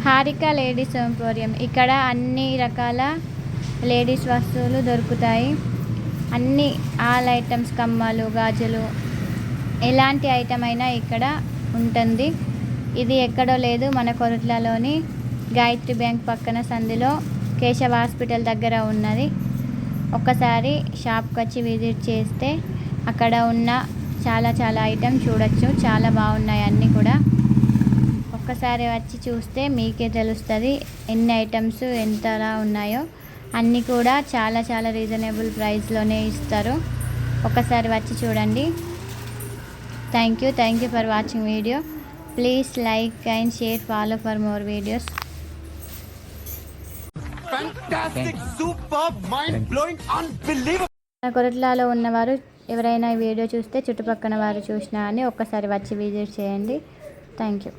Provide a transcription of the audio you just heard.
Harika ladies emporium. ఇక్కడ అన్ని రకాల లేడీస్ వస్తువులు దొరుకుతాయి. అన్ని ఆల్ ఐటమ్స్, కమ్మలు, గాజులు, ఎలాంటి ఐటమ్ అయినా ఇక్కడ ఉంటుంది. ఇది ఎక్కడో లేదు, మన కొరుట్లలోని గాయత్రి బ్యాంక్ పక్కన సందులో కేశవ హాస్పిటల్ దగ్గర ఉన్నది. ఒక్కసారి షాప్కి వచ్చి విజిట్ చేస్తే అక్కడ ఉన్న చాలా ఐటమ్ చూడొచ్చు. చాలా బాగున్నాయి అన్నీ కూడా. ఒక్కసారి వచ్చి చూస్తే మీకే తెలుస్తుంది ఎన్ని ఐటమ్స్ ఎంతలా ఉన్నాయో. అన్నీ కూడా చాలా రీజనబుల్ ప్రైస్లోనే ఇస్తారు. ఒకసారి వచ్చి చూడండి. Thank you for watching video. Please like and share, follow for more videos. కొరట్లాలో ఉన్నవారు ఎవరైనా ఈ వీడియో చూస్తే చుట్టుపక్కల వారు చూసినా అని ఒక్కసారి వచ్చి విజిట్ చేయండి. Thank you.